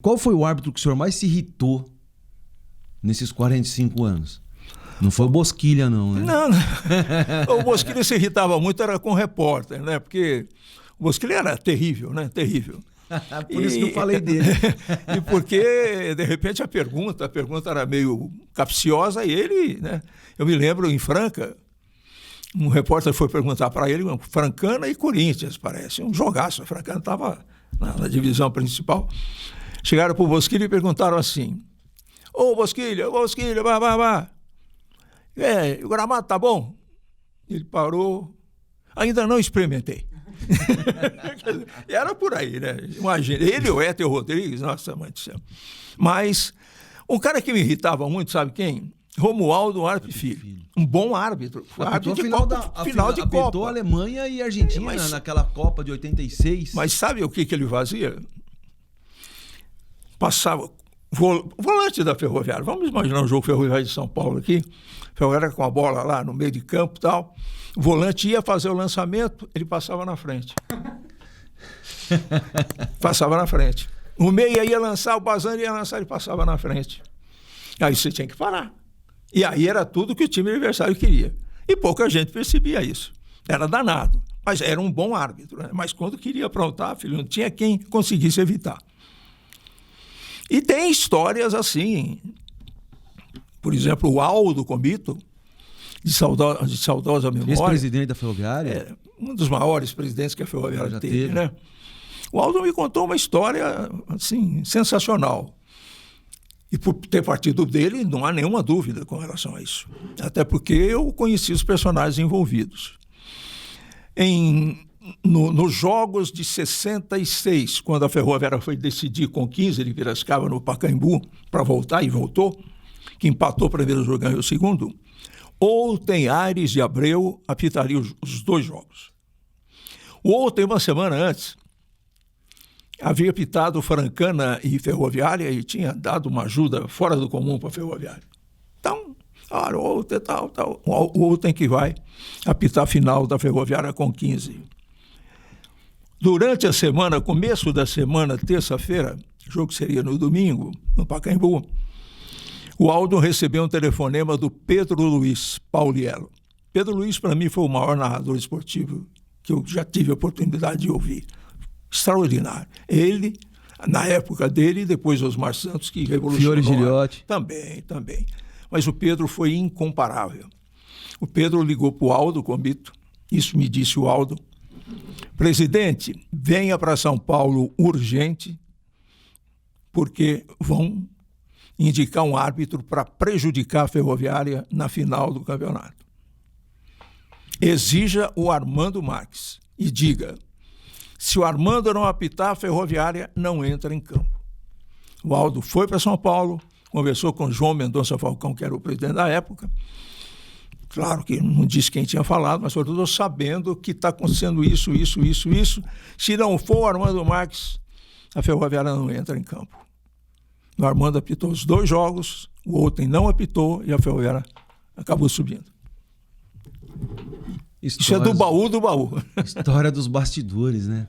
Qual foi o árbitro que o senhor mais se irritou nesses 45 anos? Não foi o Bosquilha, não, né? Não. O Bosquilha se irritava muito, era com o repórter, né? Porque o Bosquilha era terrível, né? Terrível. Por isso que eu falei dele. E porque, de repente, a pergunta era meio capciosa e ele, né? Eu me lembro, em Franca, um repórter foi perguntar para ele, Francana e Corinthians, parece. Um jogaço. A Francana estava na divisão principal. Chegaram para o Bosquilha e perguntaram assim: Ô Bosquilha, vá. O gramado tá bom? Ele parou. Ainda não experimentei. Era por aí, né? Imagina, ele e o Éter Rodrigues, nossa mãe do céu. Mas um cara que me irritava muito, sabe quem? Romualdo Arpe Filho. Um bom árbitro. Árbitro de final de Copa. Apitou a Alemanha e a Argentina naquela Copa de 86. Mas sabe o que ele fazia? Passava... Volante da Ferroviária. Vamos imaginar um jogo Ferroviária de São Paulo aqui. Ferroviária com a bola lá no meio de campo e tal. O volante ia fazer o lançamento, ele passava na frente. Passava na frente. O meia ia lançar, o Bazani ia lançar, ele passava na frente. Aí você tinha que parar. E aí era tudo que o time adversário queria. E pouca gente percebia isso. Era danado. Mas era um bom árbitro, né? Mas quando queria aprontar, filho, não tinha quem conseguisse evitar. E tem histórias assim. Por exemplo, o Aldo Comito, de saudosa memória. Ex-presidente da Ferroviária. Um dos maiores presidentes que a Ferroviária já teve, né? O Aldo me contou uma história assim, sensacional. E por ter partido dele, não há nenhuma dúvida com relação a isso. Até porque eu conheci os personagens envolvidos. Nos jogos de 66, quando a Ferroviária foi decidir com 15 de Piracicaba no Pacaembu para voltar, e voltou, que empatou o primeiro jogo e ganhou o segundo, Outen Aires de Abreu apitaria os dois jogos. O Outen, uma semana antes, havia apitado Francana e Ferroviária e tinha dado uma ajuda fora do comum para a Ferroviária. Então, o Outen tal. O Outen que vai apitar a final da Ferroviária com 15. Durante a semana, começo da semana, terça-feira, o jogo seria no domingo, no Pacaembu, o Aldo recebeu um telefonema do Pedro Luiz Pauliello. Pedro Luiz, para mim, foi o maior narrador esportivo que eu já tive a oportunidade de ouvir. Extraordinário. Ele, na época dele, e depois Osmar Santos, que revolucionou. Fiore Giliotti. Também. Mas o Pedro foi incomparável. O Pedro ligou para o Aldo Comito, isso me disse o Aldo: presidente, venha para São Paulo urgente, porque vão indicar um árbitro para prejudicar a Ferroviária na final do campeonato. Exija o Armando Marques e diga: se o Armando não apitar, a Ferroviária não entra em campo. O Aldo foi para São Paulo, conversou com João Mendonça Falcão, que era o presidente da época. Claro que não disse quem tinha falado, mas sobretudo sabendo que está acontecendo isso. Se não for o Armando Marques, a Ferroviária não entra em campo. O Armando apitou os dois jogos, o Outen não apitou e a Ferroviária acabou subindo. Isso é do baú do baú. História dos bastidores, né?